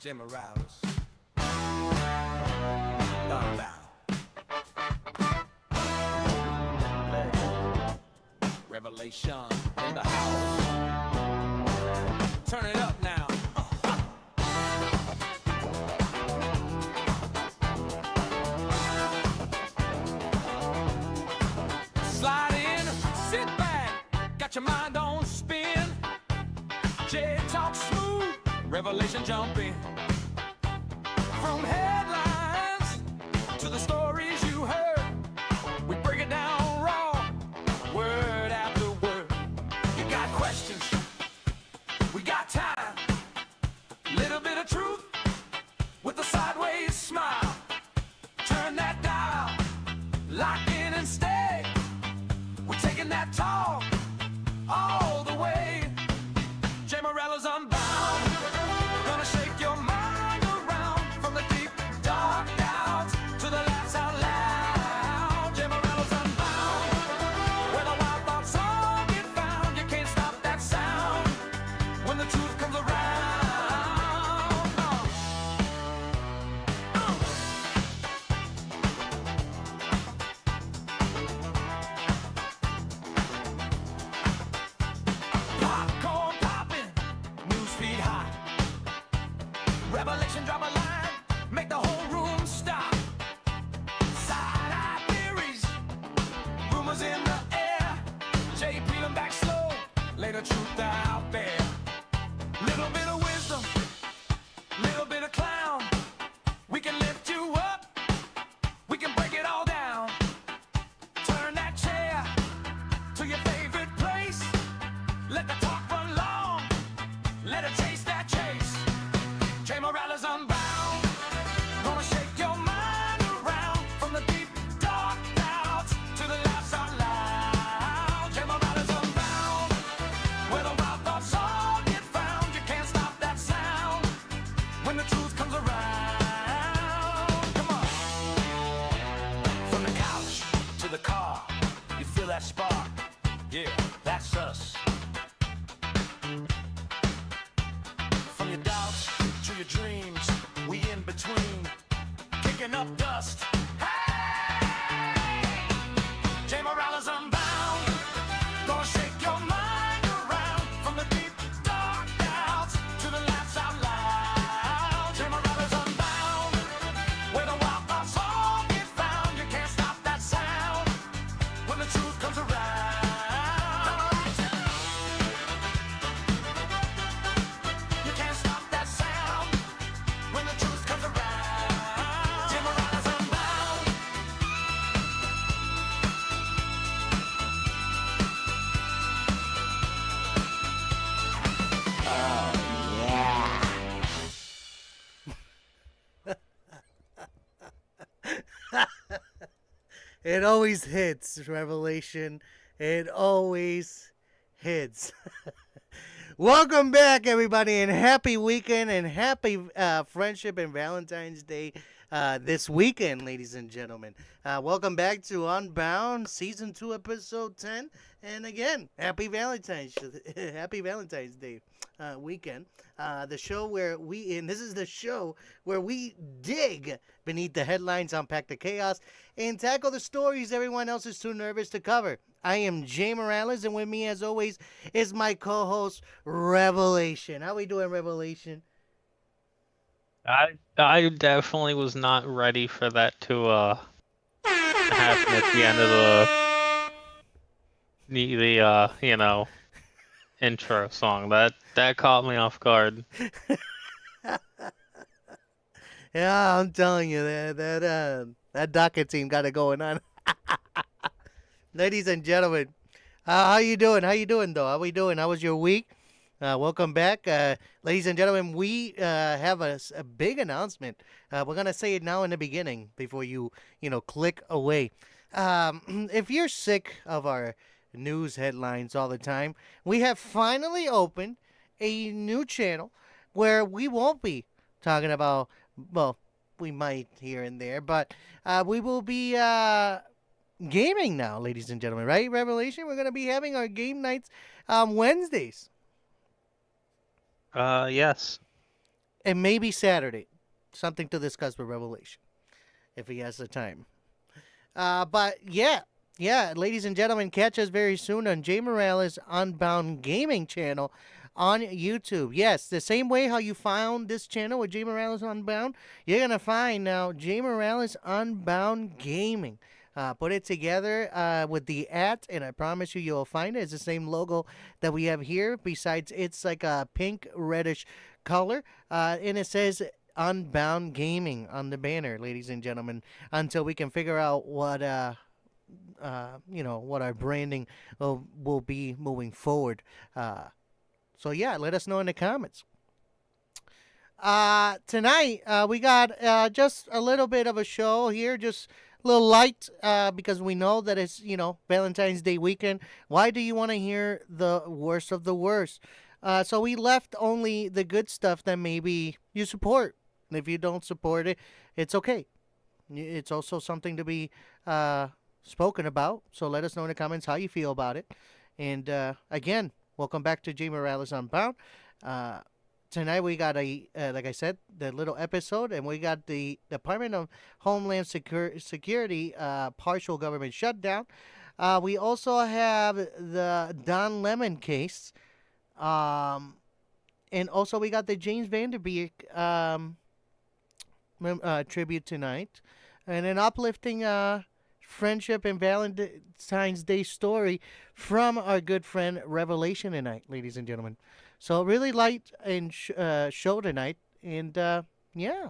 Jey Morales. Unbound. Pleads. Revelation in the house. Turn it up now. Slide in, sit back, got your mind on spin. Jey talk smooth, revelation jump in. From headlines to the stories you heard, we break it down raw, word after word. You got questions, we got time. Little bit of truth with a sideways smile. Turn that dial, lock in and stay. We're taking that talk all the way. Jey Morales Unbound, gonna shake your mind around. From the deep, dark doubts to the laughs out loud. Jey Morales Unbound, where the wild thoughts all get found. You can't stop that sound when the truth comes around. Popcorn popping, newsfeed hot. Revelation drop a line, make the whole room stop. Side-eye theories, rumors in the air. Jey peeling back slow, lay the truth out there. Little bit of wisdom, little bit of clown. We can lift you up, we can break it all down. Turn that chair to your favorite place. Let the talk run long, let it chase that chase. Jey Morales Unbound, gonna shake your mind around. From the deep, dark doubts to the laughs out loud. Jey Morales Unbound, where the wild thoughts all get found. You can't stop that sound when the truth comes around. Come on. From the couch to the car, you feel that spark. Yeah, that's us. From your doubts to your dreams, we in between, kicking up dust. Hey! Jey Morales Unbound, gonna shake your mind around. From the deep, dark doubts to the laughs out loud. Jey Morales Unbound, where the wild thoughts all get found. You can't stop that sound when the truth comes around. You can't stop that sound when the truth comes around. Jey Morales Unbound. It always hits, Revelation. It always hits. Welcome back, everybody, and happy weekend and happy Friendship and Valentine's Day this weekend, ladies and gentlemen. Welcome back to Unbound, Season 2, Episode 10. And again, happy Valentine's Day weekend. The show where this is the show where we dig beneath the headlines, unpack the chaos, and tackle the stories everyone else is too nervous to cover. I am Jey Morales, and with me, as always, is my co-host, Revelation. How we doing, Revelation? I definitely was not ready for that to happen at the end of the intro song. That caught me off guard. Yeah, I'm telling you, that docket team got it going on. Ladies and gentlemen, how you doing? How you doing, though? How we doing? How was your week? Welcome back. Ladies and gentlemen, we have a big announcement. We're going to say it now in the beginning before you click away. If you're sick of our news headlines all the time, we have finally opened a new channel where we won't be talking about, well, we might here and there, but we will be gaming now, ladies and gentlemen, right, Revelation? We're going to be having our game nights Wednesdays. Yes. and maybe Saturday, something to discuss with Revelation if he has the time. But yeah, ladies and gentlemen, catch us very soon on Jey Morales Unbound Gaming channel on YouTube. Yes, the same way how you found this channel with Jey Morales Unbound, you're gonna find now Jey Morales Unbound Gaming. Put it together with the @ and I promise you, you'll find it. It's the same logo that we have here. Besides, it's like a pink reddish color, and it says Unbound Gaming on the banner, ladies and gentlemen. Until we can figure out what what our branding will be moving forward. So yeah, let us know in the comments. Tonight we got just a little bit of a show here, just a little light because we know that it's Valentine's Day weekend. Why do you want to hear the worst of the worst? So we left only the good stuff that maybe you support. And if you don't support it, it's okay. It's also something to be spoken about. So let us know in the comments how you feel about it. And again, welcome back to Jey Morales Unbound. Tonight we got like I said, the little episode, and we got the Department of Homeland Security partial government shutdown. We also have the Don Lemon case, and also we got the James Vanderbeek tribute tonight, and an uplifting friendship and Valentine's Day story from our good friend Revelation tonight, ladies and gentlemen. So really light and show tonight, and yeah.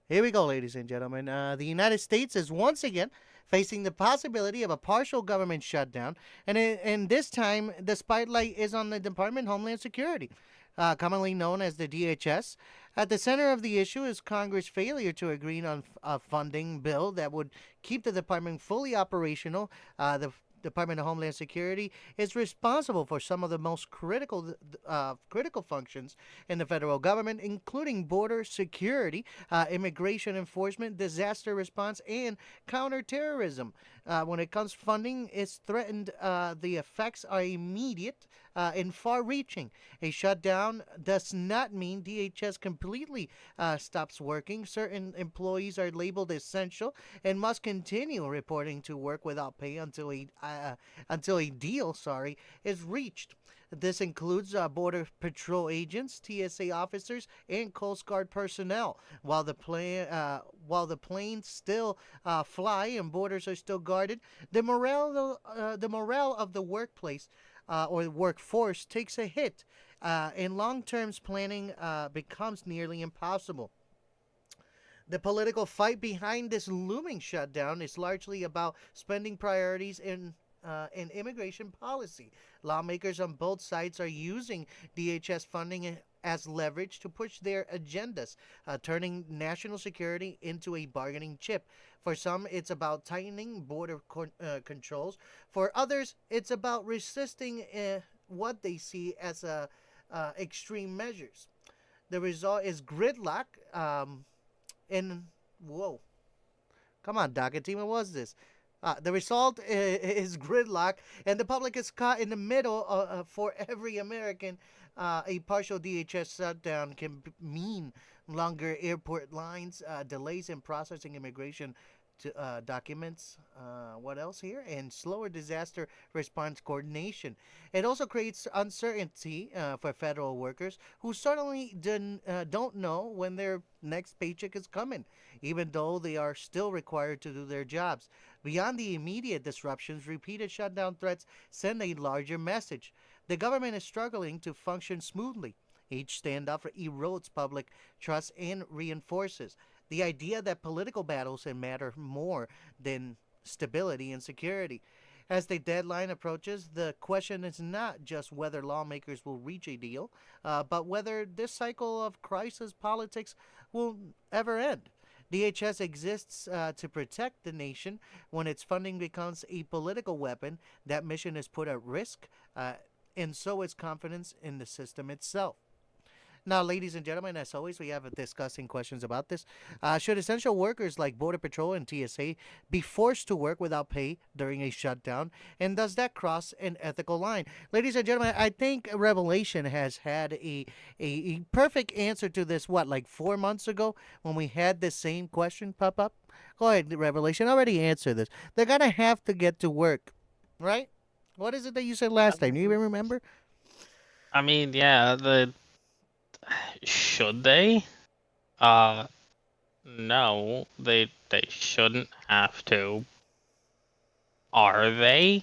Here we go, ladies and gentlemen. The United States is once again facing the possibility of a partial government shutdown, and this time the spotlight is on the Department of Homeland Security, commonly known as the DHS. At the center of the issue is Congress' failure to agree on a funding bill that would keep the department fully operational. The Department of Homeland Security is responsible for some of the most critical functions in the federal government, including border security, immigration enforcement, disaster response, and counterterrorism. When it comes to funding, it's threatened. The effects are immediate and far-reaching. A shutdown does not mean DHS completely stops working. Certain employees are labeled essential and must continue reporting to work without pay until a deal is reached. This includes Border Patrol agents, TSA officers, and Coast Guard personnel. While the planes still fly and borders are still guarded, the morale of the workplace or the workforce takes a hit, and long-term planning becomes nearly impossible. The political fight behind this looming shutdown is largely about spending priorities in immigration policy. Lawmakers on both sides are using DHS funding as leverage to push their agendas, turning national security into a bargaining chip. For some, it's about tightening border controls. For others, it's about resisting what they see as extreme measures. The result is gridlock. Whoa, come on, docket team, what was this? The result is gridlock, and the public is caught in the middle. For every American, a partial DHS shutdown can mean longer airport lines, delays in processing immigration documents, what else here? And slower disaster response coordination. It also creates uncertainty for federal workers who certainly don't know when their next paycheck is coming, even though they are still required to do their jobs. Beyond the immediate disruptions, repeated shutdown threats send a larger message. The government is struggling to function smoothly. Each standoff erodes public trust and reinforces the idea that political battles matter more than stability and security. As the deadline approaches, the question is not just whether lawmakers will reach a deal, but whether this cycle of crisis politics will ever end. DHS exists to protect the nation. When its funding becomes a political weapon, that mission is put at risk, and so is confidence in the system itself. Now, ladies and gentlemen, as always, we have discussing questions about this. Should essential workers like Border Patrol and TSA be forced to work without pay during a shutdown? And does that cross an ethical line? Ladies and gentlemen, I think Revelation has had a perfect answer to this, what, like 4 months ago when we had this same question pop up? Go ahead, Revelation. Already answered this. They're going to have to get to work, right? What is it that you said last time? Do you even remember? I mean, yeah, should they? Uh, no, they shouldn't have to. Are they?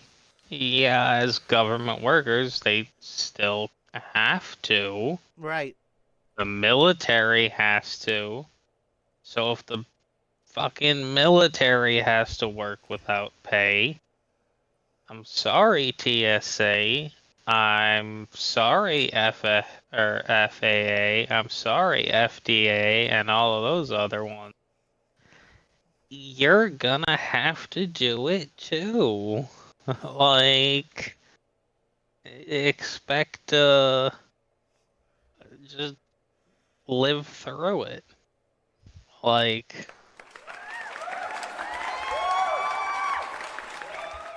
Yeah, as government workers, they still have to. Right. The military has to. So if the fucking military has to work without pay, I'm sorry, TSA. I'm sorry, FAA. I'm sorry, FDA, and all of those other ones. You're gonna have to do it too. Like, expect to just live through it. Like,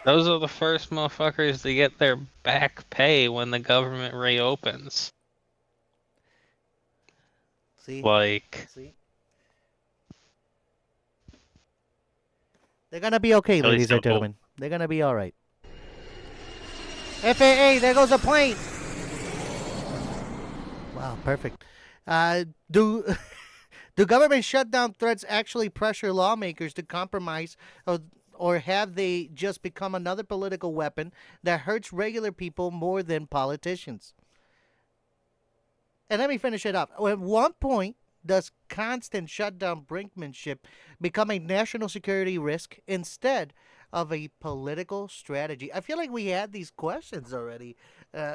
those are the first motherfuckers to get their back pay when the government reopens. See? Like, See? They're gonna be okay, Really ladies and simple. gentlemen. They're gonna be all right. FAA, there goes a plane. Wow, perfect. Do do government shutdown threats actually pressure lawmakers to compromise, or have they just become another political weapon that hurts regular people more than politicians? And let me finish it up. At one point, does constant shutdown brinkmanship become a national security risk instead of a political strategy? I feel like we had these questions already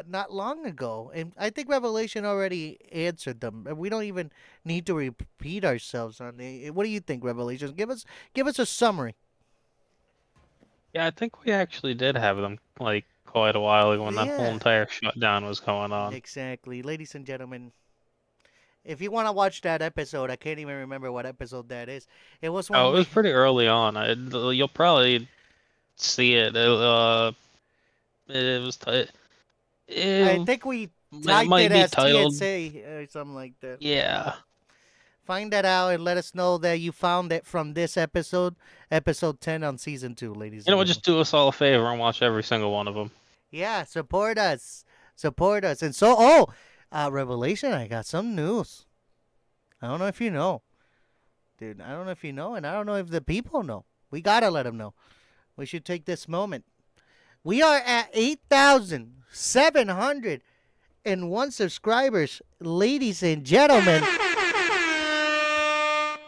not long ago, and I think Revelation already answered them. We don't even need to repeat ourselves on the. What do you think, Revelation? Give us a summary. yeah, I think we actually did have them, like, quite a while ago when that whole Yeah. entire shutdown was going on. Exactly, ladies and gentlemen. If you want to watch that episode, I can't even remember what episode that is. It was when Oh, it we. was pretty early on. You'll probably see it. It was. I It think we It typed it might be as titled. TSA or something like that. Yeah. Find that out and let us know that you found it from this episode, episode 10 on season 2, ladies You and know what? gentlemen. Just do us all a favor and watch every single one of them. Yeah, support us. Support us. And Revelation, I got some news. I don't know if you know. Dude, I don't know if you know, and I don't know if the people know. We got to let them know. We should take this moment. We are at 8,701 subscribers, ladies and gentlemen.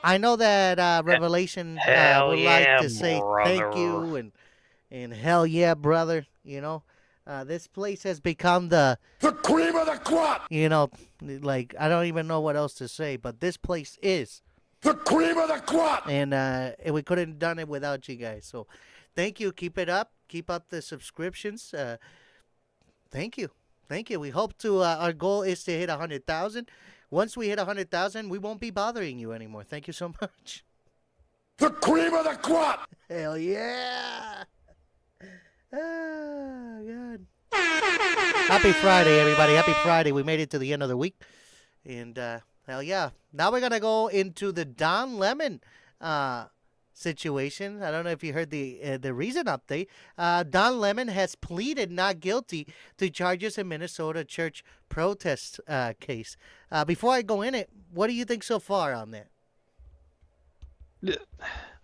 I know that Revelation Hell would yeah, like to say thank brother. you and hell yeah, brother. You know, this place has become the cream of the crop! you know, like I don't even know what else to say, but this place is The cream of the crop! and we couldn't have done it without you guys. So, thank you. Keep it up. Keep up the subscriptions. Thank you. We hope to. Our goal is to hit 100,000. Once we hit 100,000, we won't be bothering you anymore. Thank you so much. The cream of the crop! Hell yeah! Ah, God. Happy Friday, everybody. Happy Friday. We made it to the end of the week. And hell yeah. Now we're going to go into the Don Lemon situation. I don't know if you heard the recent update. Don Lemon has pleaded not guilty to charges in Minnesota church protest case. Before I go in it, what do you think so far on that?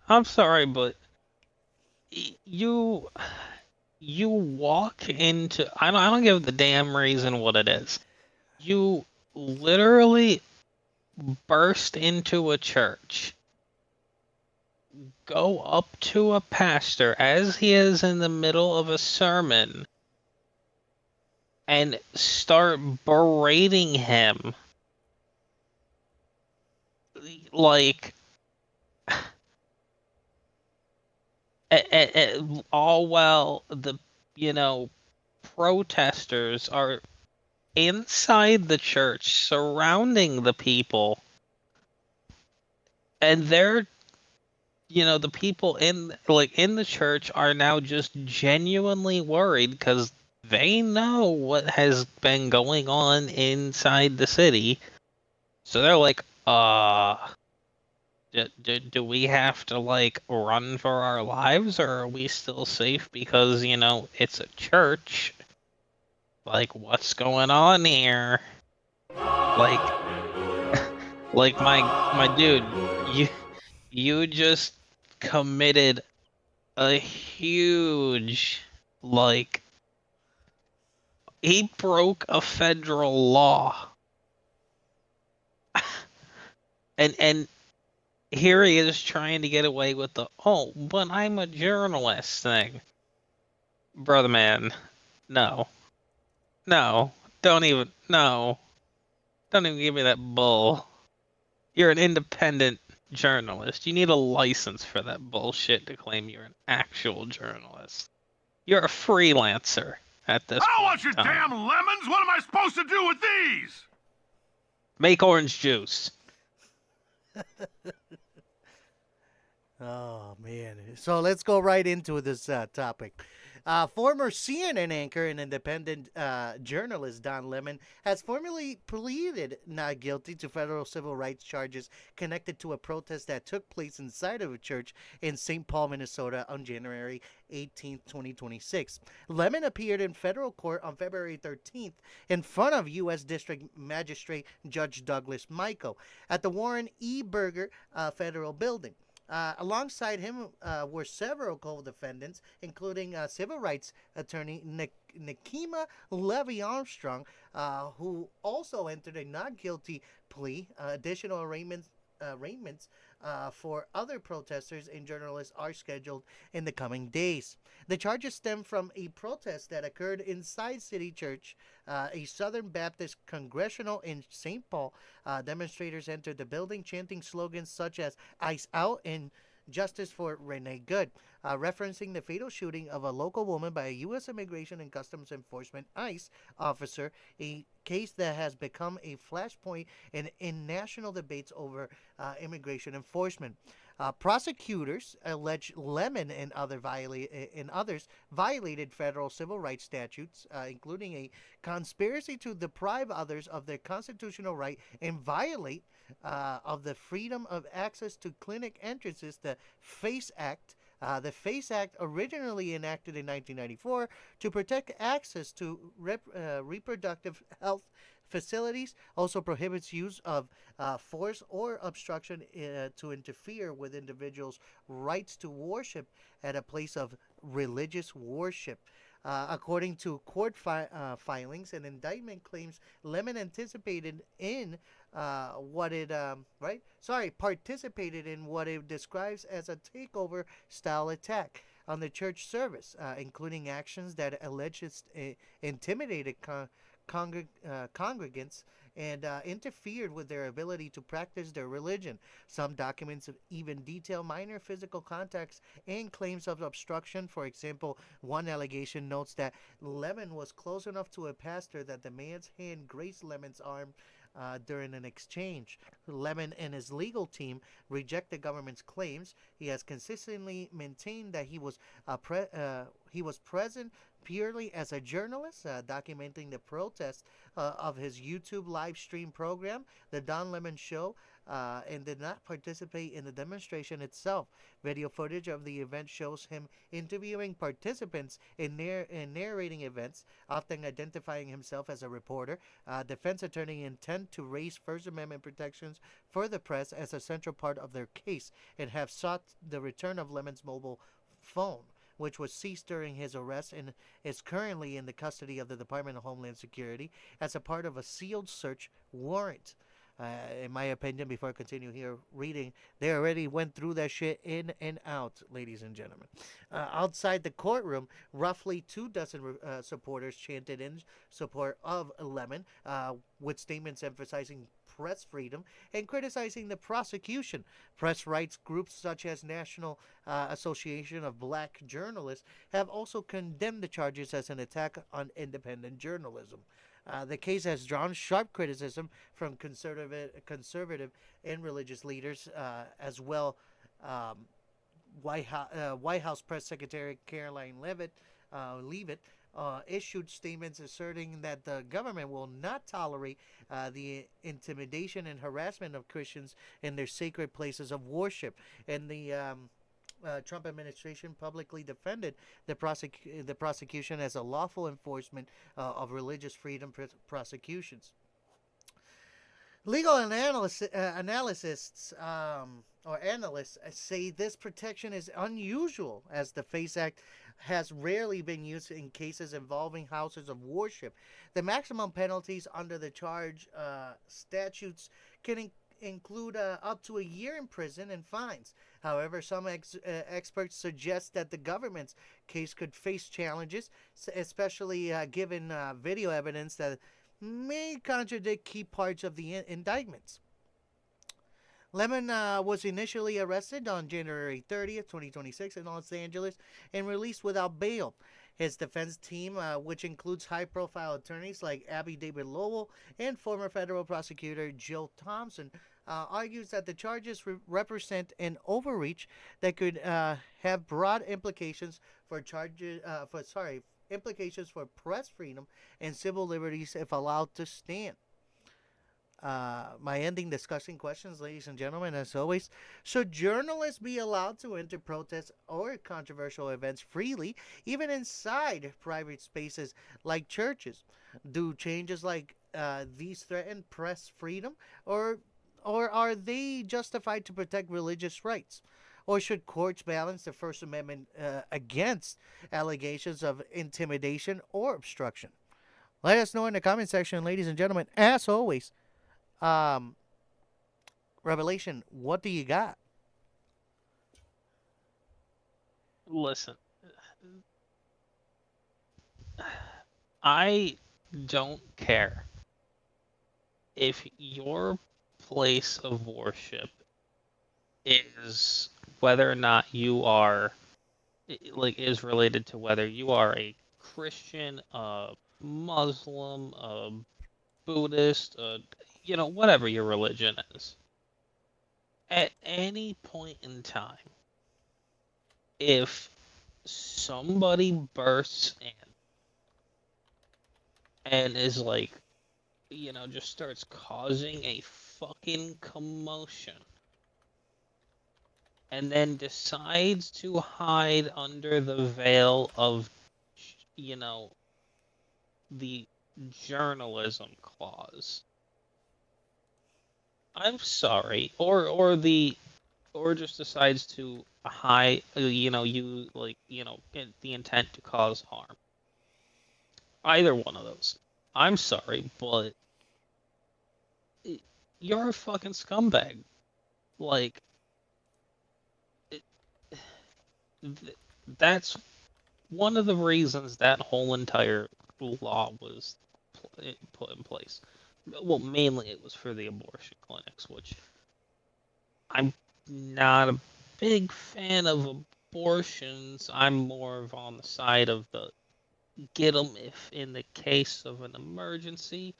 I'm sorry, but you walk into. I don't give the damn reason what it is. You literally burst into a church, go up to a pastor as he is in the middle of a sermon, and start berating him. Like, all while the protesters are inside the church, surrounding the people, and they're, the people in the church are now just genuinely worried because they know what has been going on inside the city. So they're like, do we have to like run for our lives, or are we still safe because it's a church? Like, what's going on here? Like, like my dude, you just committed a huge, like, he broke a federal law, and here he is trying to get away with the but I'm a journalist thing. Brother man, no. No. Don't even give me that bull. You're an independent journalist. You need a license for that bullshit to claim you're an actual journalist. You're a freelancer at this I don't point want your in time. damn lemons! What am I supposed to do with these? Make orange juice. Oh, man. So let's go right into this topic. Former CNN anchor and independent journalist Don Lemon has formally pleaded not guilty to federal civil rights charges connected to a protest that took place inside of a church in St. Paul, Minnesota on January 18, 2026. Lemon appeared in federal court on February 13th in front of U.S. District Magistrate Judge Douglas Michael at the Warren E. Berger Federal Building. Alongside him were several co-defendants, including civil rights attorney Nikema Levy Armstrong, who also entered a not guilty plea. Additional arraignments for other protesters and journalists are scheduled in the coming days. The charges stem from a protest that occurred inside City Church, a Southern Baptist congregational in St. Paul. Demonstrators entered the building chanting slogans such as "Ice Out" and "Justice for Renee Good," referencing the fatal shooting of a local woman by a U.S. Immigration and Customs Enforcement (ICE) officer, a case that has become a flashpoint in national debates over immigration enforcement. Prosecutors allege Lemon and others violated federal civil rights statutes, including a conspiracy to deprive others of their constitutional right and violate of the freedom of access to clinic entrances, the FACE Act. The FACE Act, originally enacted in 1994 to protect access to reproductive health facilities, also prohibits use of force or obstruction to interfere with individuals' rights to worship at a place of religious worship. According to court filings, an indictment claims Lemon anticipated in participated in what it describes as a takeover style attack on the church service, including actions that alleged intimidated congregants and interfered with their ability to practice their religion. Some documents even detail minor physical contacts and claims of obstruction. For example, one allegation notes that Lemon was close enough to a pastor that the man's hand grazed Lemon's arm during an exchange. Lemon and his legal team reject the government's claims. He has consistently maintained that he was present purely as a journalist, documenting the protest of his YouTube live stream program, The Don Lemon Show, and did not participate in the demonstration itself. Video footage of the event shows him interviewing participants and narrating events, often identifying himself as a reporter. Defense attorney intend to raise First Amendment protections for the press as a central part of their case and have sought the return of Lemon's mobile phone, which was seized during his arrest and is currently in the custody of the Department of Homeland Security as a part of a sealed search warrant. In my opinion, before I continue here reading, they already went through that shit in and out, ladies and gentlemen. Outside the courtroom, roughly 24 supporters chanted in support of Lemon, with statements emphasizing press freedom and criticizing the prosecution. Press rights groups such as National Association of Black Journalists have also condemned the charges as an attack on independent journalism. The case has drawn sharp criticism from conservative and religious leaders, as well. Um, White House Press Secretary Caroline Leavitt issued statements asserting that the government will not tolerate the intimidation and harassment of Christians in their sacred places of worship. And the Trump administration publicly defended the prosecution as a lawful enforcement of religious freedom prosecutions. Legal analysts or analysts say this protection is unusual, as the FACE Act has rarely been used in cases involving houses of worship. The maximum penalties under the charge statutes can include up to a year in prison and fines. However, some experts suggest that the government's case could face challenges, especially given video evidence that may contradict key parts of the indictments. Lemon was initially arrested on January 30th, 2026 in Los Angeles and released without bail. His defense team, which includes high-profile attorneys like Abby David Lowell and former federal prosecutor Jill Thompson, argues that the charges represent an overreach that could have broad implications for implications for press freedom and civil liberties if allowed to stand. My ending discussing questions, ladies and gentlemen, as always. Should journalists be allowed to enter protests or controversial events freely, even inside private spaces like churches? Do changes like these threaten press freedom, or are they justified to protect religious rights? Or should courts balance the First Amendment against allegations of intimidation or obstruction? Let us know in the comment section, ladies and gentlemen. As always, Revelation, what do you got? Listen, I don't care if your place of worship is whether or not you are is related to whether you are a Christian, a Muslim, a Buddhist, whatever your religion is. At any point in time, if somebody bursts in and is just starts causing a fucking commotion and then decides to hide under the veil of, the journalism clause. I'm sorry, or just decides to hide, get the intent to cause harm. Either one of those. I'm sorry, but you're a fucking scumbag. That's one of the reasons that whole entire law was put in place. Well, mainly it was for the abortion clinics, which I'm not a big fan of abortions. I'm more of on the side of the get them if in the case of an emergency.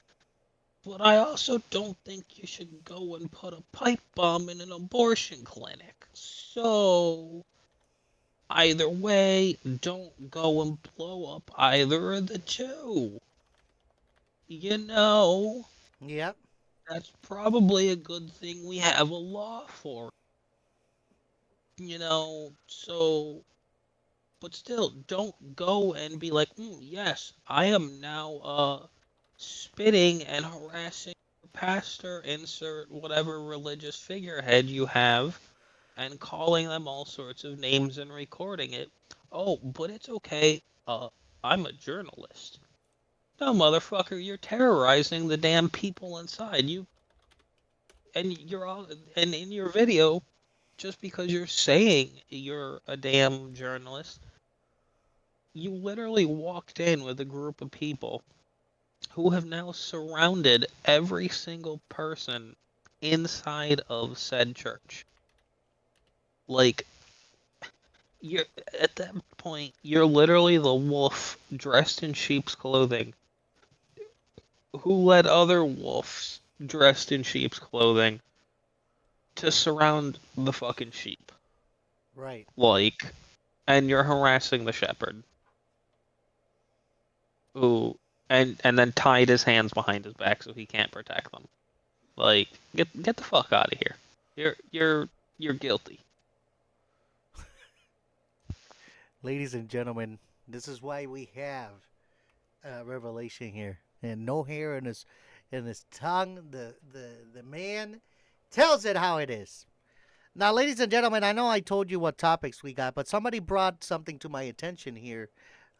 But I also don't think you should go and put a pipe bomb in an abortion clinic. So, either way, don't go and blow up either of the two. Yep. That's probably a good thing we have a law for. So, but still, don't go and be like, yes, I am now spitting and harassing your pastor, insert whatever religious figurehead you have, and calling them all sorts of names and recording it. Oh, but it's okay. I'm a journalist. No, motherfucker, you're terrorizing the damn people inside. And in your video, just because you're saying you're a damn journalist, you literally walked in with a group of people who have now surrounded every single person inside of said church. You're at that point, you're literally the wolf dressed in sheep's clothing, who led other wolves dressed in sheep's clothing to surround the fucking sheep. Right. Like, and you're harassing the shepherd. Who and then tied his hands behind his back so he can't protect them. Like, get the fuck out of here. You're guilty. Ladies and gentlemen, this is why we have revelation here, and no hair in his tongue. The man tells it how it is. Now, ladies and gentlemen, I know I told you what topics we got, but somebody brought something to my attention here,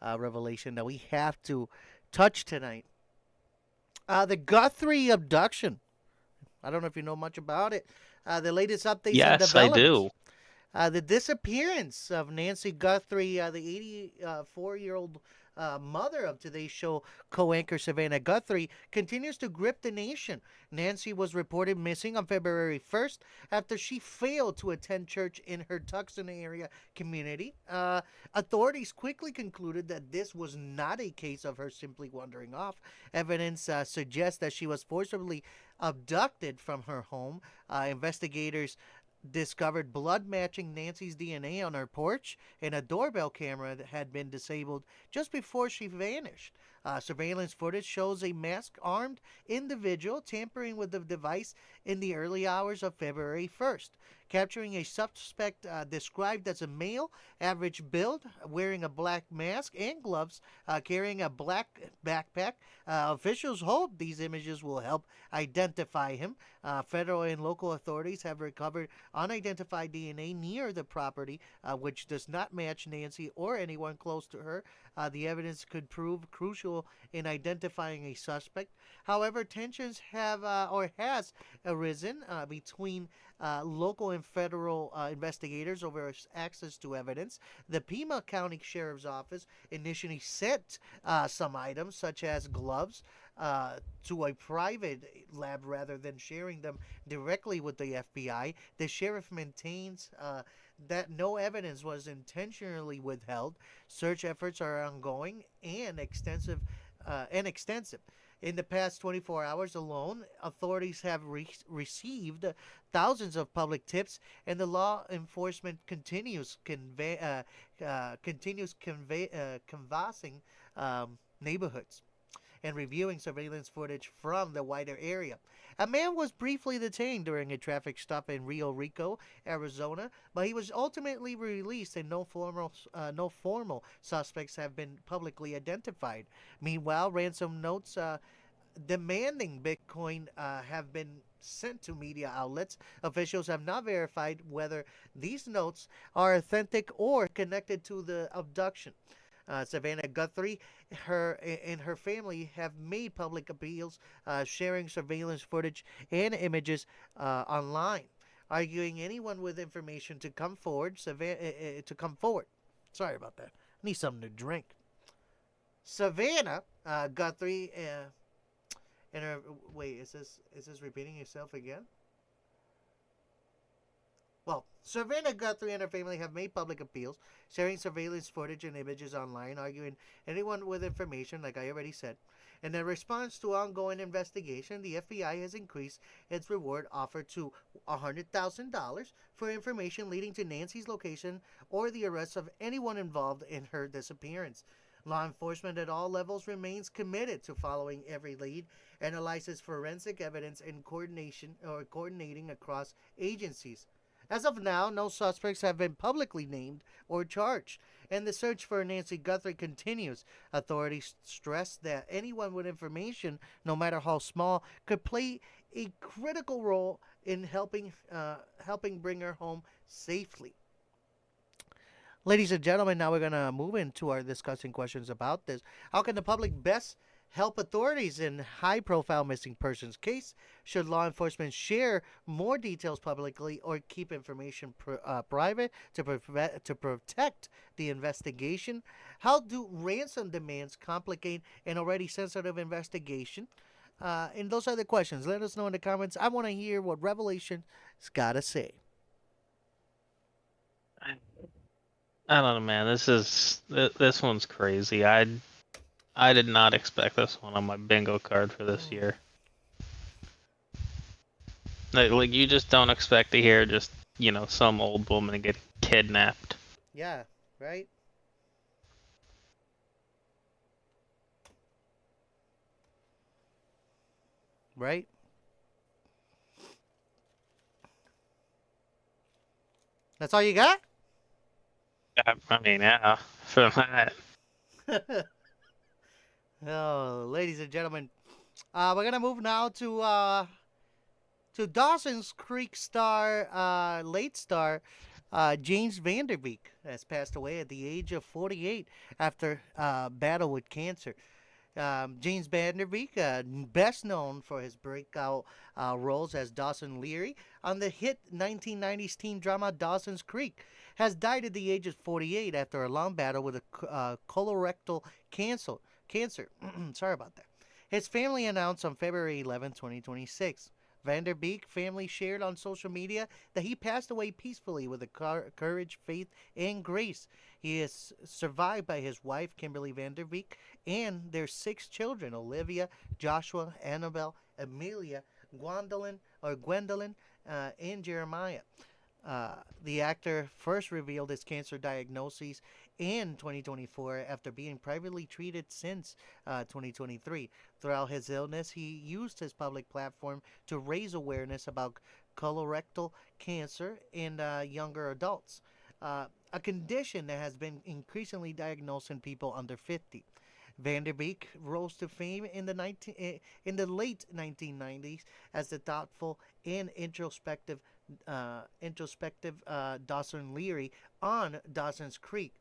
revelation, that we have to touch tonight. The Guthrie abduction. I don't know if you know much about it. The latest updates and Yes, I developments. do. The disappearance of Nancy Guthrie, the 84-year-old mother of today's show co-anchor Savannah Guthrie, continues to grip the nation. Nancy was reported missing on February 1st after she failed to attend church in her Tucson area community. Authorities quickly concluded that this was not a case of her simply wandering off. Evidence suggests that she was forcibly abducted from her home. Investigators discovered blood matching Nancy's DNA on her porch, and a doorbell camera that had been disabled just before she vanished. Surveillance footage shows a masked armed individual tampering with the device in the early hours of February 1st, capturing a suspect described as a male, average build, wearing a black mask and gloves, carrying a black backpack. Officials hope these images will help identify him. Federal and local authorities have recovered unidentified DNA near the property, which does not match Nancy or anyone close to her. The evidence could prove crucial in identifying a suspect. However, tensions have or has arisen between local and federal investigators over access to evidence. The Pima County Sheriff's Office initially sent some items, such as gloves, to a private lab rather than sharing them directly with the FBI. The sheriff maintains that no evidence was intentionally withheld. Search efforts are ongoing and extensive. In the past 24 hours alone, authorities have received thousands of public tips, and the law enforcement continues canvassing neighborhoods and reviewing surveillance footage from the wider area. A man was briefly detained during a traffic stop in Rio Rico, Arizona, but he was ultimately released, and no formal suspects have been publicly identified. Meanwhile, ransom notes demanding Bitcoin have been sent to media outlets. Officials have not verified whether these notes are authentic or connected to the abduction. Savannah Guthrie and her family have made public appeals, sharing surveillance footage and images online, arguing anyone with information to come forward. Sorry about that. I need something to drink. Savannah Guthrie and her. Wait, is this repeating itself again? Well, Savannah Guthrie and her family have made public appeals, sharing surveillance footage and images online, arguing anyone with information, like I already said. In a response to ongoing investigation, the FBI has increased its reward offer to $100,000 for information leading to Nancy's location or the arrest of anyone involved in her disappearance. Law enforcement at all levels remains committed to following every lead, analyzes forensic evidence, and coordinating across agencies. As of now, no suspects have been publicly named or charged, and the search for Nancy Guthrie continues. Authorities stress that anyone with information, no matter how small, could play a critical role in helping bring her home safely. Ladies and gentlemen, now we're going to move into our discussing questions about this. How can the public best help authorities in high-profile missing persons case? Should law enforcement share more details publicly or keep information private to protect the investigation? How do ransom demands complicate an already sensitive investigation? And those are the questions. Let us know in the comments. I want to hear what Revelation's got to say. I don't know, man. This one's crazy. I did not expect this one on my bingo card for this year. Like you just don't expect to hear just, some old woman get kidnapped. Yeah, right? Right? That's all you got? I mean, yeah, for that. Oh, ladies and gentlemen, we're gonna move now to Dawson's Creek star, late star, James Vanderbeek has passed away at the age of 48 after battle with cancer. James Vanderbeek, best known for his breakout roles as Dawson Leary on the hit 1990s teen drama Dawson's Creek, has died at the age of 48 after a long battle with a colorectal cancer. Sorry about that. His family announced on February 11, 2026. Vanderbeek family shared on social media that he passed away peacefully with the courage, faith, and grace. He is survived by his wife, Kimberly Vanderbeek, and their 6 children, Olivia, Joshua, Annabelle, Amelia, Gwendolyn, and Jeremiah. The actor first revealed his cancer diagnosis in 2024 after being privately treated since 2023. Throughout his illness, he used his public platform to raise awareness about colorectal cancer in younger adults, a condition that has been increasingly diagnosed in people under 50. Vanderbeek rose to fame in the late 1990s as the thoughtful and introspective Dawson Leary on Dawson's Creek,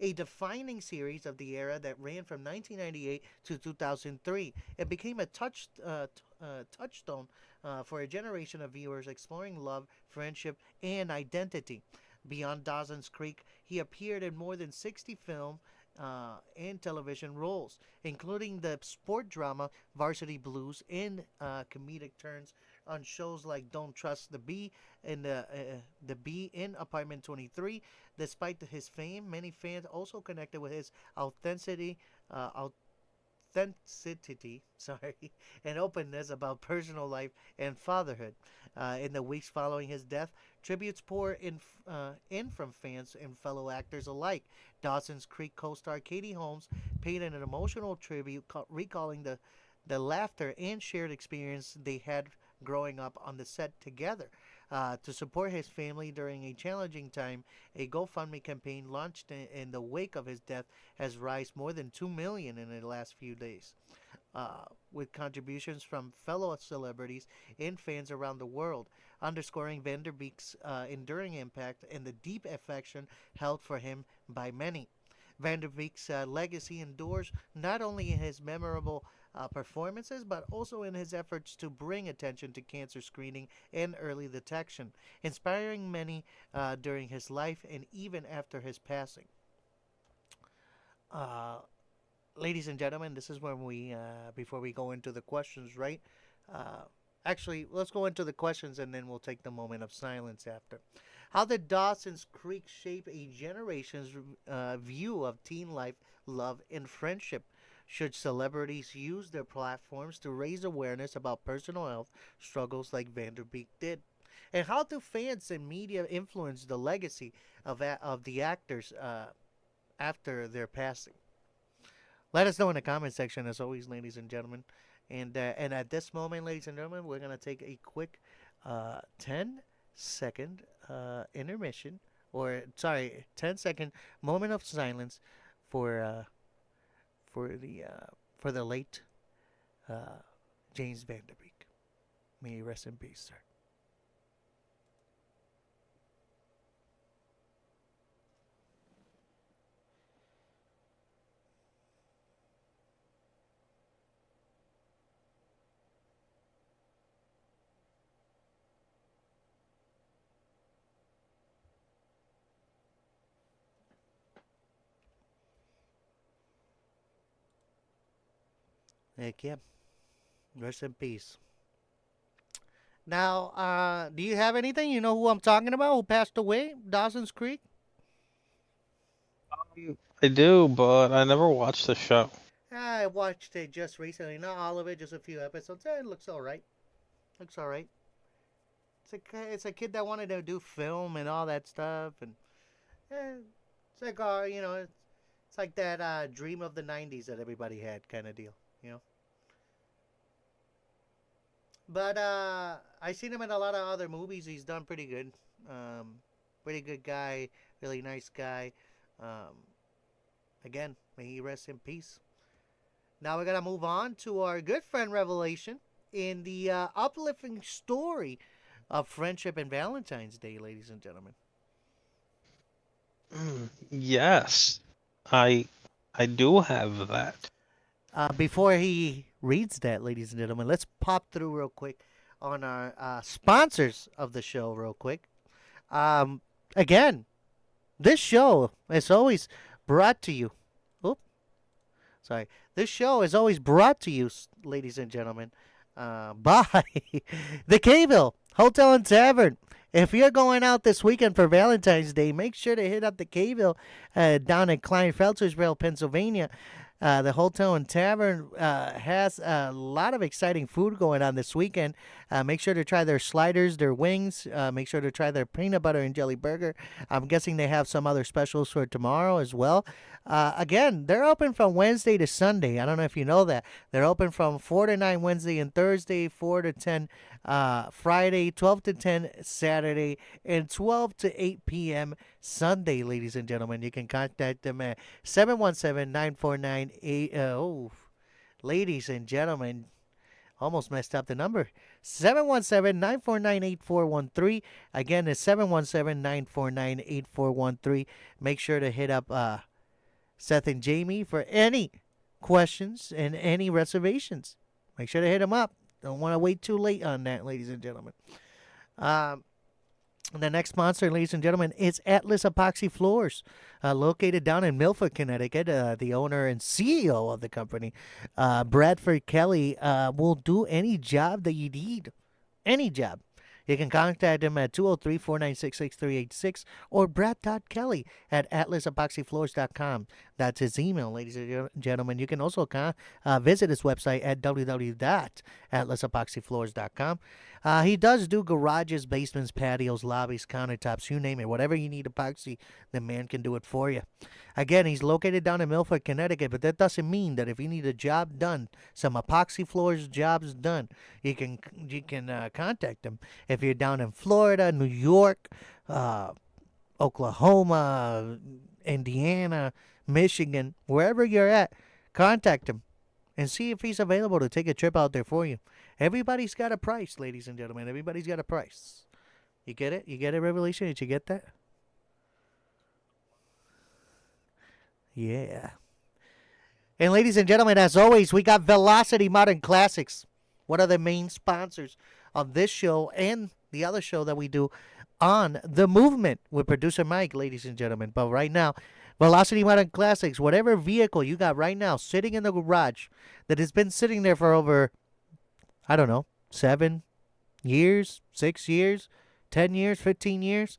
a defining series of the era that ran from 1998 to 2003. It became a touchstone for a generation of viewers exploring love, friendship, and identity. Beyond Dawson's Creek, he appeared in more than 60 film and television roles, including the sport drama Varsity Blues and comedic turns on shows like Don't Trust the Bee and the Bee in Apartment 23. Despite his fame, many fans also connected with his authenticity, uh, authenticity, and openness about personal life and fatherhood. In the weeks following his death, tributes in from fans and fellow actors alike. Dawson's Creek co-star Katie Holmes paid an emotional tribute, recalling the laughter and shared experience they had growing up on the set together. To support his family during a challenging time, a GoFundMe campaign launched in the wake of his death has raised more than 2 million in the last few days, with contributions from fellow celebrities and fans around the world, underscoring Vanderbeek's enduring impact and the deep affection held for him by many. Vanderbeek's legacy endures not only in his memorable performances, but also in his efforts to bring attention to cancer screening and early detection, inspiring many during his life and even after his passing. Uh, Ladies and gentlemen, this is when before we go into the questions, right? Uh, Actually, let's go into the questions and then we'll take the moment of silence after. How did Dawson's Creek shape a generation's view of teen life, love, and friendship? Should celebrities use their platforms to raise awareness about personal health struggles like Vanderbeek did? And how do fans and media influence the legacy of the actors after their passing? Let us know in the comment section, as always, ladies and gentlemen. And at this moment, ladies and gentlemen, we're gonna take a quick 10-second intermission, or sorry, 10-second moment of silence for for the for the late uh, James Vanderbeek. May he rest in peace, sir. Heck yeah, rest in peace. Now, do you have anything? You know who I'm talking about? Who passed away? Dawson's Creek. I do, but I never watched the show. I watched it just recently, not all of it, just a few episodes. It looks all right. Looks all right. It's a kid that wanted to do film and all that stuff, and it's like it's like that dream of the '90s that everybody had kind of deal, you know. But I seen him in a lot of other movies. He's done pretty good. Pretty good guy, really nice guy. Um, Again, may he rest in peace. Now we're gonna move on to our good friend Revelation in the uplifting story of friendship and Valentine's Day, ladies and gentlemen. Yes, I do have that. Before he reads that, ladies and gentlemen, let's pop through real quick on our sponsors of the show, real quick. Again, this show is always brought to you. Oop, sorry. This show is always brought to you, ladies and gentlemen, by the Cayville Hotel and Tavern. If you're going out this weekend for Valentine's Day, make sure to hit up the Cayville down in Kleinfeltersville, Pennsylvania. The Hotel and Tavern has a lot of exciting food going on this weekend. Make sure to try their sliders, their wings. Make sure to try their peanut butter and jelly burger. I'm guessing they have some other specials for tomorrow as well. Again, they're open from Wednesday to Sunday. I don't know if you know that. They're open from 4 to 9 Wednesday and Thursday, 4 to 10 Friday, 12 to 10 Saturday, and 12 to 8 p.m. Sunday, ladies and gentlemen. You can contact them at 717-949-8. Ladies and gentlemen, almost messed up the number. 717-949-8413. Again, it's 717-949-8413. Make sure to hit up Seth and Jamie for any questions and any reservations. Make sure to hit them up. Don't want to wait too late on that, ladies and gentlemen. The next sponsor, ladies and gentlemen, is Atlas Epoxy Floors, located down in Milford, Connecticut. The owner and CEO of the company, Bradford Kelly, will do any job that you need. Any job. You can contact him at 203-496-6386 or brad.kelly at atlasepoxyfloors.com. That's his email, ladies and gentlemen. You can also visit his website at www.atlasepoxyfloors.com. He does do garages, basements, patios, lobbies, countertops, you name it. Whatever you need epoxy, the man can do it for you. Again, he's located down in Milford, Connecticut, but that doesn't mean that if you need a job done, some epoxy floors jobs done, you can contact him. If you're down in Florida, New York, Oklahoma, Indiana, Michigan, wherever you're at, contact him and see if he's available to take a trip out there for you. Everybody's got a price, ladies and gentlemen. Everybody's got a price. You get it? You get it, Revelation? Did you get that? Yeah. And ladies and gentlemen, as always, we got Velocity Modern Classics. One of the main sponsors of this show and the other show that we do on The Movement with producer Mike, ladies and gentlemen. But right now, Velocity Modern Classics, whatever vehicle you got right now sitting in the garage that has been sitting there for over, I don't know, 7 years, 6 years, 10 years, 15 years,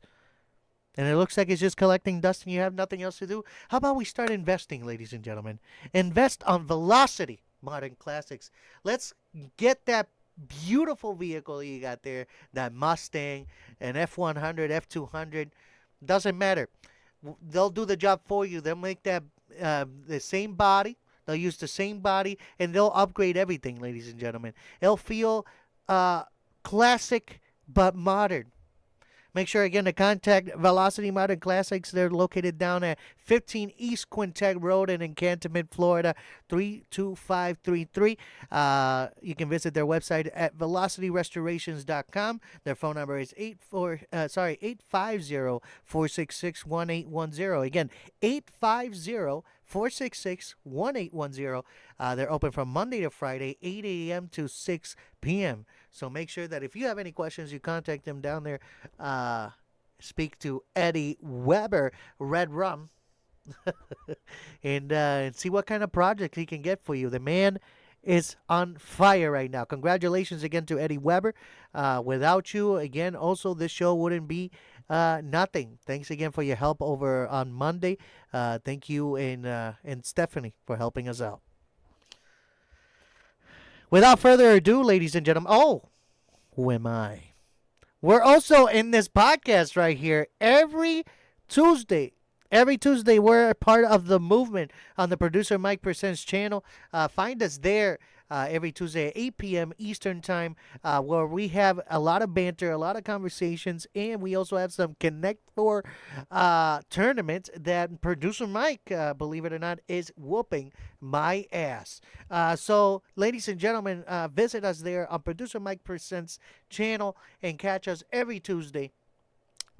and it looks like it's just collecting dust and you have nothing else to do, how about we start investing, ladies and gentlemen? Invest on Velocity Modern Classics. Let's get that beautiful vehicle you got there, that Mustang, an F100, F200, doesn't matter. They'll do the job for you. They'll make that the same body. They'll use the same body, and they'll upgrade everything, ladies and gentlemen. It'll feel classic but modern. Make sure, again, to contact Velocity Modern Classics. They're located down at 15 East Quintet Road in Cantonment, Florida, 32533. You can visit their website at velocityrestorations.com. Their phone number is 850-466-1810. Again, 850-466-1810. They're open from Monday to Friday, 8 a.m. to 6 p.m. So make sure that if you have any questions, you contact them down there. Speak to Eddie Weber, Red Rum, and see what kind of project he can get for you. The man is on fire right now. Congratulations again to Eddie Weber. Without you, again, also this show wouldn't be nothing. Thanks again for your help over on Monday. Thank you and Stephanie for helping us out. Without further ado, ladies and gentlemen, who am I? We're also in this podcast right here every Tuesday. Every Tuesday, we're a part of the movement on the Producer Mike Presents channel. Find us there every Tuesday at 8 p.m. Eastern Time, where we have a lot of banter, a lot of conversations, and we also have some Connect Four tournaments that Producer Mike, believe it or not, is whooping my ass. So, ladies and gentlemen, visit us there on Producer Mike Presents channel and catch us every Tuesday,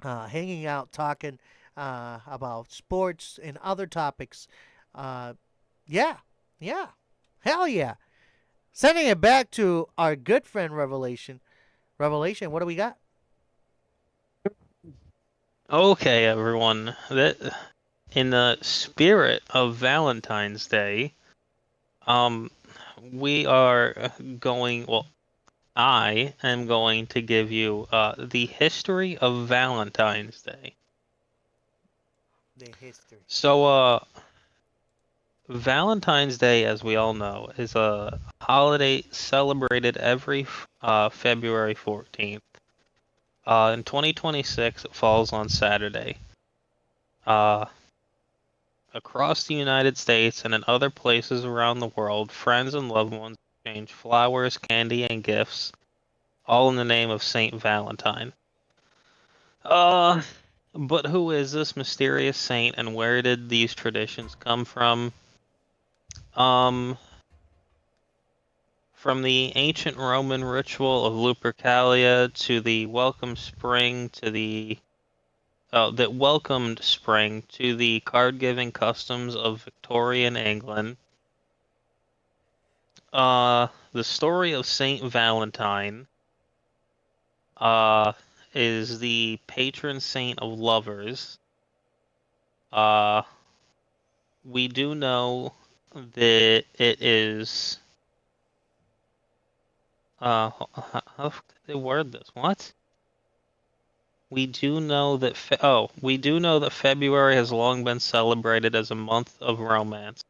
hanging out, talking about sports and other topics. Yeah, yeah, hell yeah. Sending it back to our good friend Revelation. Revelation, what do we got? Okay, everyone. In the spirit of Valentine's Day, we are going. Well, I am going to give you the history of Valentine's Day. The history. So, Valentine's Day, as we all know, is a holiday celebrated every February 14th. In 2026, it falls on Saturday. Across the United States and in other places around the world, friends and loved ones exchange flowers, candy, and gifts, all in the name of Saint Valentine. But who is this mysterious saint, and where did these traditions come from? From the ancient Roman ritual of Lupercalia to the welcome spring to the that welcomed spring to the card-giving customs of Victorian England. The story of Saint Valentine is the patron saint of lovers. We do know that it is. How did they word this? What? We do know that February has long been celebrated as a month of romance,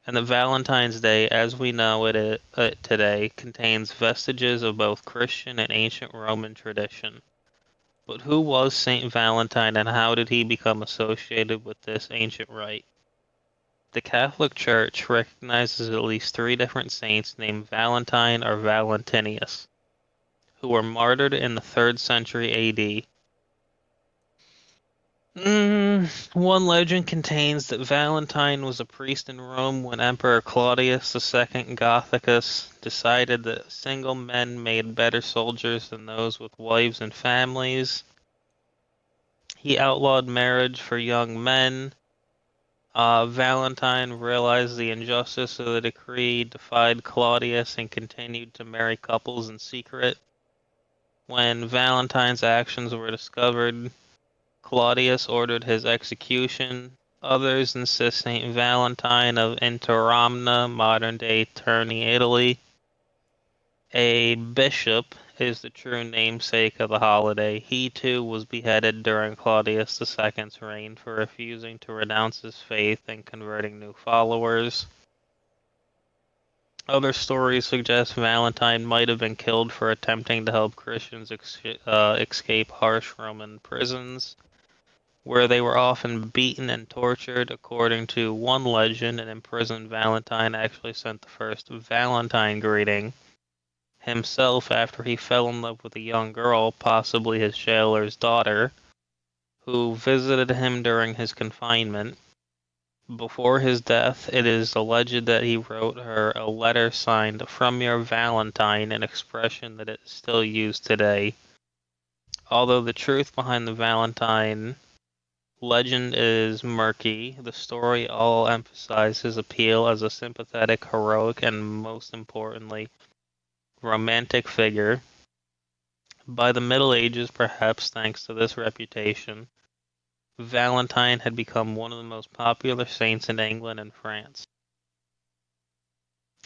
and that Valentine's Day, as we know it today, contains vestiges of both Christian and ancient Roman tradition. But who was Saint Valentine, and how did he become associated with this ancient rite? The Catholic Church recognizes at least 3 different saints named Valentine or Valentinius, who were martyred in the 3rd century AD. One legend contains that Valentine was a priest in Rome when Emperor Claudius II Gothicus decided that single men made better soldiers than those with wives and families. He outlawed marriage for young men. Valentine realized the injustice of the decree, defied Claudius, and continued to marry couples in secret. When Valentine's actions were discovered, Claudius ordered his execution. Others insist Saint Valentine of Interamna, modern-day Terni, Italy, a bishop, is the true namesake of the holiday. He too was beheaded during Claudius II's reign for refusing to renounce his faith and converting new followers. Other stories suggest Valentine might have been killed for attempting to help Christians escape harsh Roman prisons, where they were often beaten and tortured. According to one legend, an imprisoned Valentine actually sent the first Valentine greeting himself after he fell in love with a young girl, possibly his jailer's daughter, who visited him during his confinement. Before his death, it is alleged that he wrote her a letter signed "From your Valentine," an expression that is still used today. Although the truth behind the Valentine legend is murky, the story all emphasizes his appeal as a sympathetic, heroic, and most importantly, romantic figure. By the Middle Ages, perhaps thanks to this reputation, Valentine had become one of the most popular saints in England and France.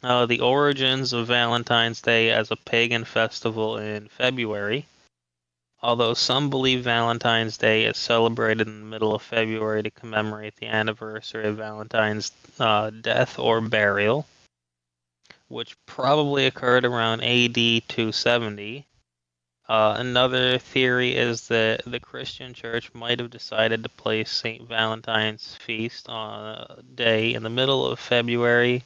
The origins of Valentine's Day as a pagan festival in February. Although some believe Valentine's Day is celebrated in the middle of February to commemorate the anniversary of Valentine's death or burial. which probably occurred around AD 270. Another theory is that the Christian church might have decided to place St. Valentine's feast on a day in the middle of February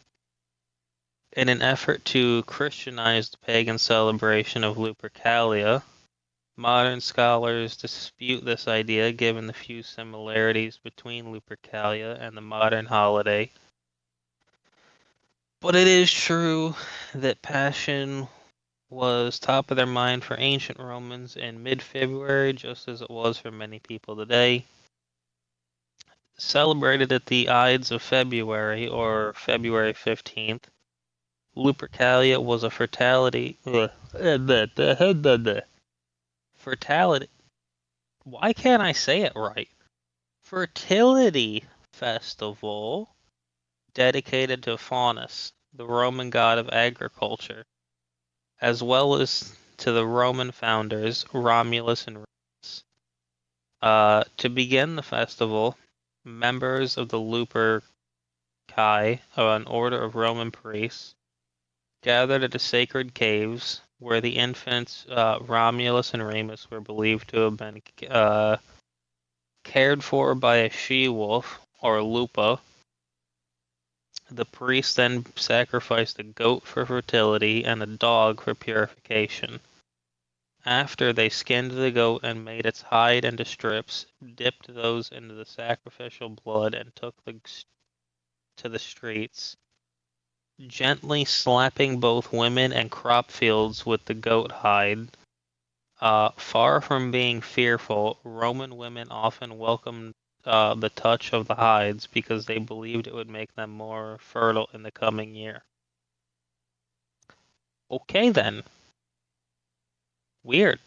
in an effort to Christianize the pagan celebration of Lupercalia. Modern scholars dispute this idea given the few similarities between Lupercalia and the modern holiday. But it is true that Passion was top of their mind for ancient Romans in mid-February, just as it was for many people today. Celebrated at the Ides of February, or February 15th, Lupercalia was a fertility. Why can't I say it right? Fertility festival dedicated to Faunus, the Roman god of agriculture, as well as to the Roman founders Romulus and Remus. To begin the festival, members of the Luperci, an order of Roman priests, gathered at the sacred caves where the infants Romulus and Remus were believed to have been cared for by a she-wolf, or lupa. The priests then sacrificed a goat for fertility and a dog for purification. After they skinned the goat and made its hide into strips, dipped those into the sacrificial blood, and took to the streets, gently slapping both women and crop fields with the goat hide. Far from being fearful, Roman women often welcomed the touch of the hides because they believed it would make them more fertile in the coming year. Okay then. Weird.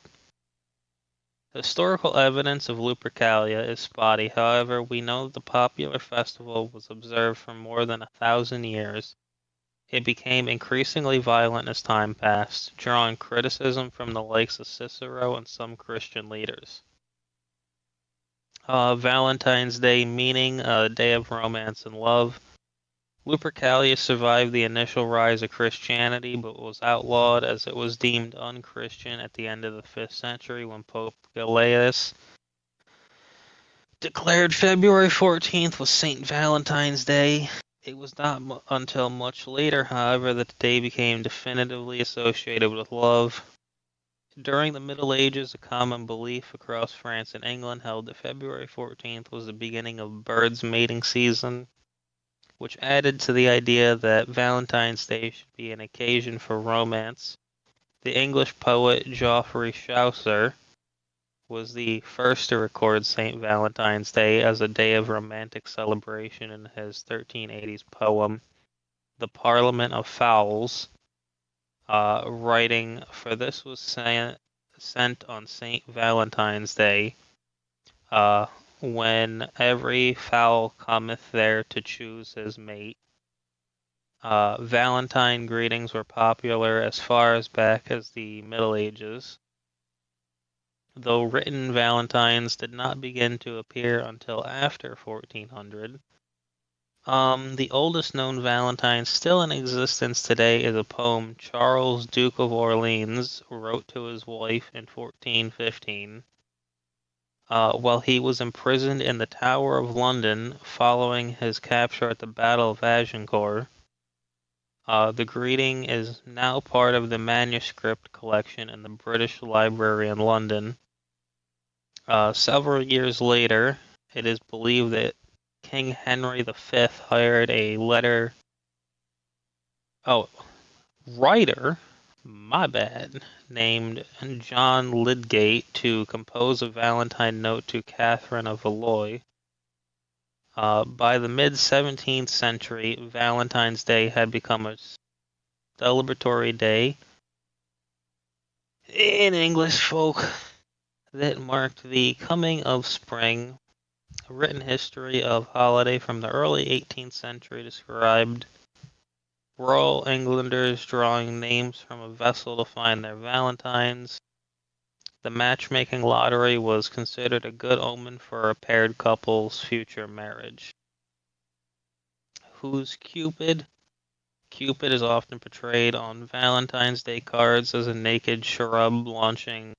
Historical evidence of Lupercalia is spotty, however, we know that the popular festival was observed for more than 1,000 years. It became increasingly violent as time passed, drawing criticism from the likes of Cicero and some Christian leaders. Valentine's Day, meaning a day of romance and love. Lupercalia survived the initial rise of Christianity, but was outlawed as it was deemed unchristian at the end of the 5th century when Pope Gelasius declared February 14th was St. Valentine's Day. It was not until much later, however, that the day became definitively associated with love. During the Middle Ages, a common belief across France and England held that February 14th was the beginning of birds' mating season, which added to the idea that Valentine's Day should be an occasion for romance. The English poet Geoffrey Chaucer was the first to record St. Valentine's Day as a day of romantic celebration in his 1380s poem, The Parliament of Fowls, writing, "For this was sent on St. Valentine's Day, when every fowl cometh there to choose his mate." Valentine greetings were popular as far as back as the Middle Ages, though written valentines did not begin to appear until after 1400. The oldest known Valentine still in existence today is a poem Charles, Duke of Orleans, wrote to his wife in 1415 while he was imprisoned in the Tower of London following his capture at the Battle of Agincourt. The greeting is now part of the manuscript collection in the British Library in London. Several years later, it is believed that King Henry V hired a writer, named John Lydgate to compose a Valentine note to Catherine of Valois. By the mid-17th century, Valentine's Day had become a celebratory day in English folk that marked the coming of spring. A written history of holiday from the early 18th century described Royal Englanders drawing names from a vessel to find their valentines. The matchmaking lottery was considered a good omen for a paired couple's future marriage. Who's Cupid? Cupid is often portrayed on Valentine's Day cards as a naked shrub launching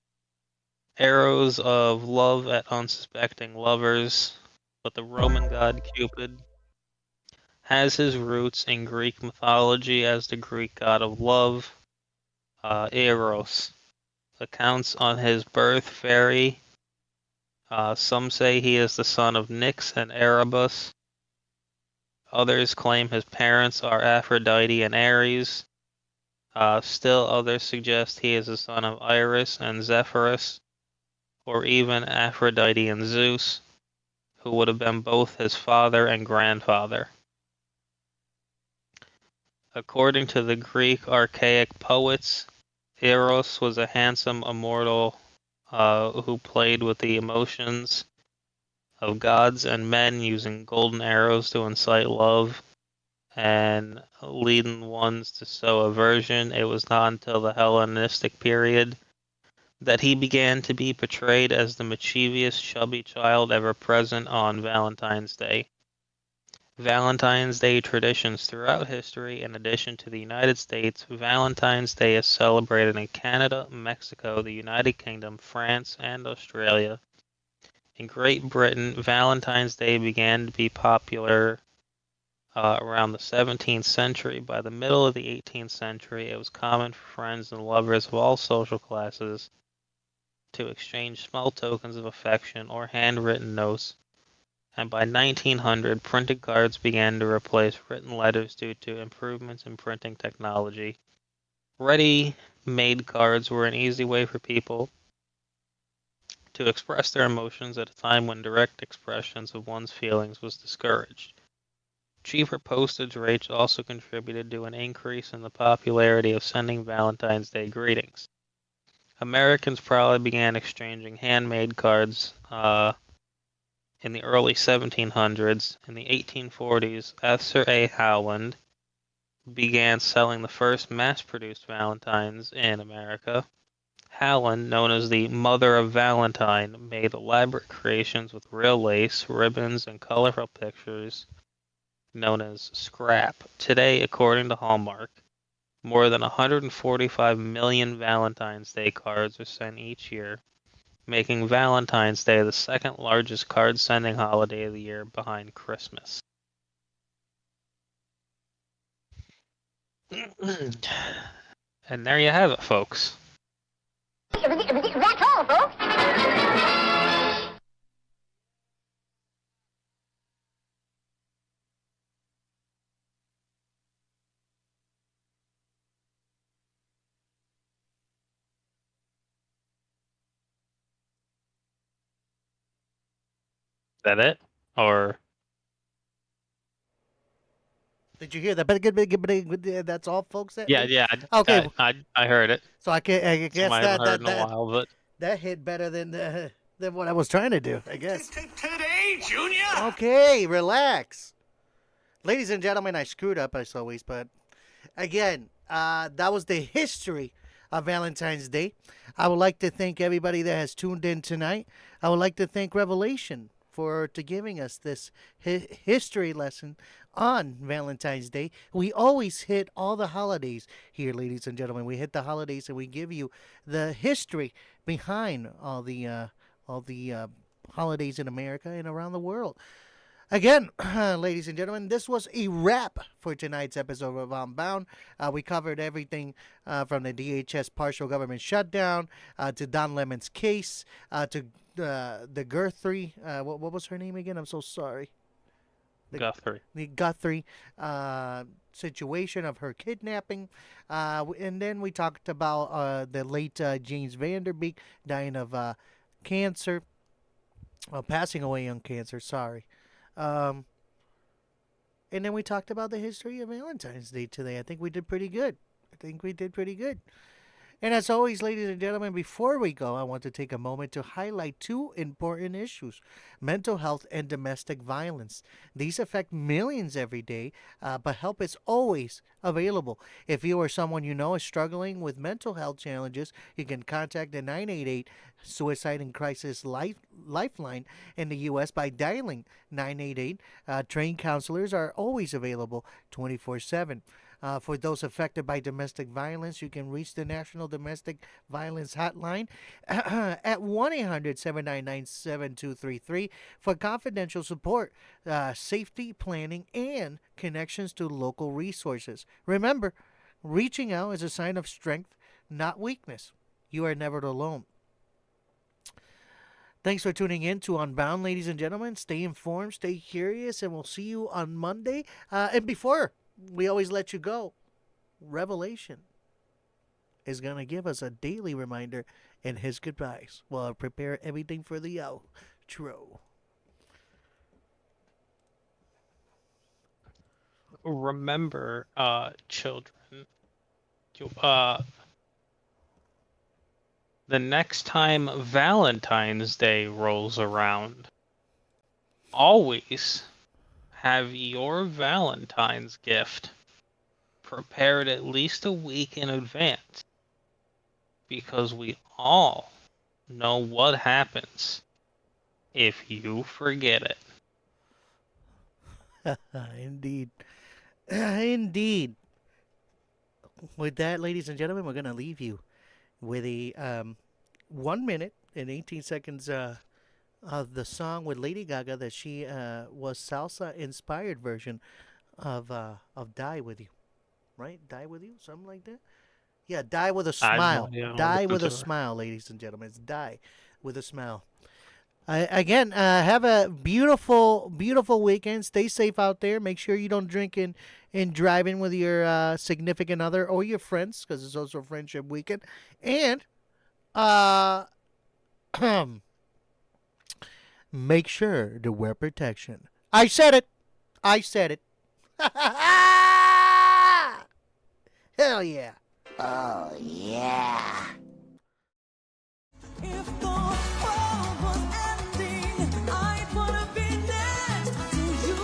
arrows of love at unsuspecting lovers, but the Roman god Cupid has his roots in Greek mythology as the Greek god of love, Eros. Accounts on his birth vary. Some say he is the son of Nyx and Erebus. Others claim his parents are Aphrodite and Ares. Still others suggest he is the son of Iris and Zephyrus, or even Aphrodite and Zeus, who would have been both his father and grandfather. According to the Greek archaic poets, Eros was a handsome immortal who played with the emotions of gods and men using golden arrows to incite love and leading ones to sow aversion. It was not until the Hellenistic period that he began to be portrayed as the mischievous, chubby child ever present on Valentine's Day. Valentine's Day traditions throughout history. In addition to the United States, Valentine's Day is celebrated in Canada, Mexico, the United Kingdom, France, and Australia. In Great Britain, Valentine's Day began to be popular around the 17th century. By the middle of the 18th century, it was common for friends and lovers of all social classes to exchange small tokens of affection or handwritten notes, and by 1900, printed cards began to replace written letters due to improvements in printing technology. Ready-made cards were an easy way for people to express their emotions at a time when direct expressions of one's feelings was discouraged. Cheaper postage rates also contributed to an increase in the popularity of sending Valentine's Day greetings. Americans probably began exchanging handmade cards in the early 1700s. In the 1840s, Esther A. Howland began selling the first mass-produced Valentines in America. Howland, known as the Mother of Valentine, made elaborate creations with real lace, ribbons, and colorful pictures known as scrap. Today, according to Hallmark, more than 145 million Valentine's Day cards are sent each year, making Valentine's Day the second largest card-sending holiday of the year behind Christmas. And there you have it, folks. That's all, folks. Is that it? Or Did you hear that? That's all, folks. yeah, Okay. I heard it. So I guess I haven't heard in a while, but that hit better than what I was trying to do, I guess. Today, Junior? Okay, relax. Ladies and gentlemen, I screwed up as always, but again, that was the history of Valentine's Day. I would like to thank everybody that has tuned in tonight. I would like to thank Revelation for giving us this history lesson on Valentine's Day. We always hit all the holidays here, ladies and gentlemen. We hit the holidays and we give you the history behind all the holidays in America and around the world. Again, ladies and gentlemen, this was a wrap for tonight's episode of Unbound. We covered everything from the DHS partial government shutdown to Don Lemon's case to the Guthrie. What was her name again? I'm so sorry. Guthrie. The Guthrie situation of her kidnapping. And then we talked about the late James Vanderbeek dying of cancer. Passing away on cancer, sorry. And then we talked about the history of Valentine's Day today. I think we did pretty good. And as always, ladies and gentlemen, before we go, I want to take a moment to highlight two important issues: mental health and domestic violence. These affect millions every day, but help is always available. If you or someone you know is struggling with mental health challenges, you can contact the 988 Suicide and Crisis Lifeline in the U.S. by dialing 988. Trained counselors are always available 24/7. For those affected by domestic violence, you can reach the National Domestic Violence Hotline at 1-800-799-7233 for confidential support, safety planning, and connections to local resources. Remember, reaching out is a sign of strength, not weakness. You are never alone. Thanks for tuning in to Unbound, ladies and gentlemen. Stay informed, stay curious, and we'll see you on Monday. And before we always let you go, Revelation is going to give us a daily reminder in his goodbyes while I prepare everything for the outro. Remember, children, the next time Valentine's Day rolls around, always have your Valentine's gift prepared at least a week in advance, because we all know what happens if you forget it. Indeed. Indeed. With that, ladies and gentlemen, we're going to leave you with a 1 minute and 18 seconds of the song with Lady Gaga that she was salsa inspired version of Die With You, right? Die With You, something like that. Yeah, Die With a Smile. Die With a Smile, ladies and gentlemen. It's Die With a Smile. Again, have a beautiful, beautiful weekend. Stay safe out there. Make sure you don't drink and driving with your significant other or your friends, because it's also Friendship Weekend. And make sure to wear protection. I said it. I said it. Hell yeah. Oh, yeah. If the world was ending, I wanna be next to you.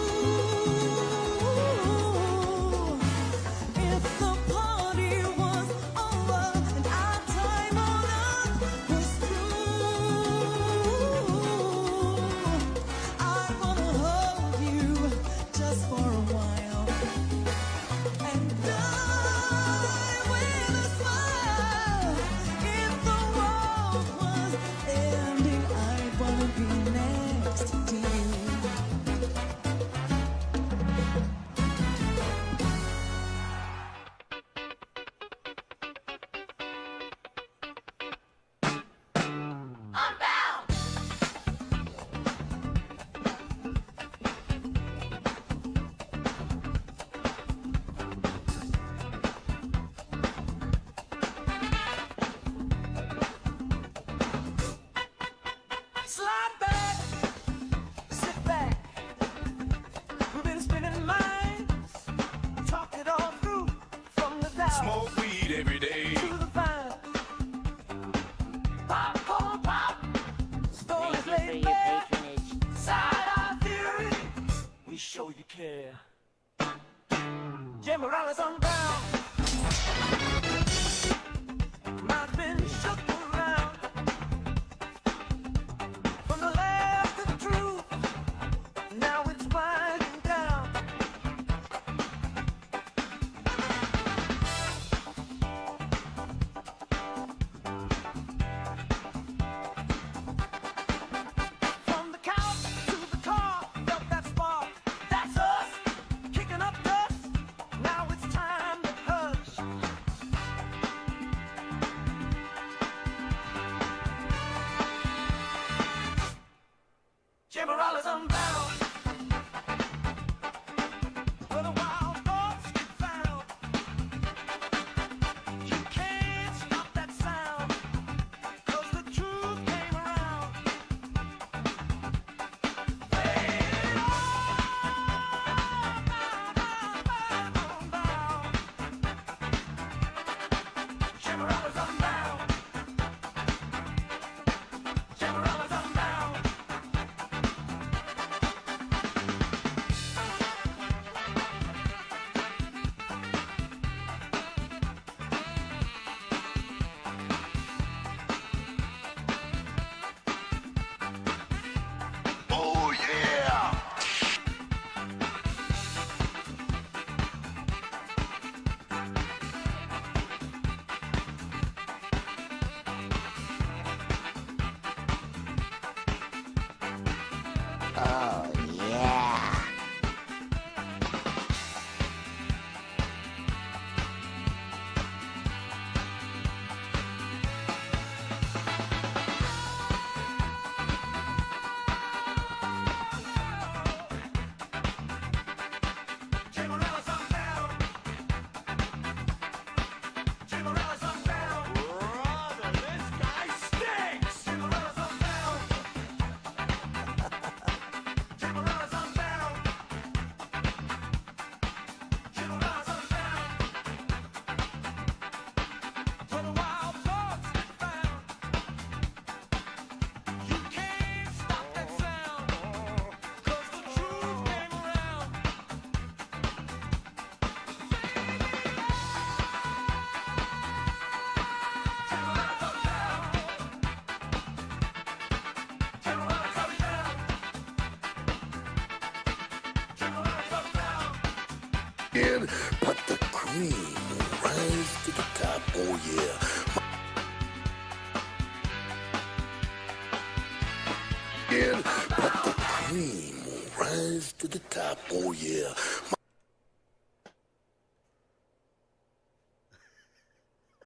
If the party was over and our time on earth was through, I wanna hold you just for a while and die with a smile. If the world was ending. oh yeah. But the cream will rise to the top, oh yeah.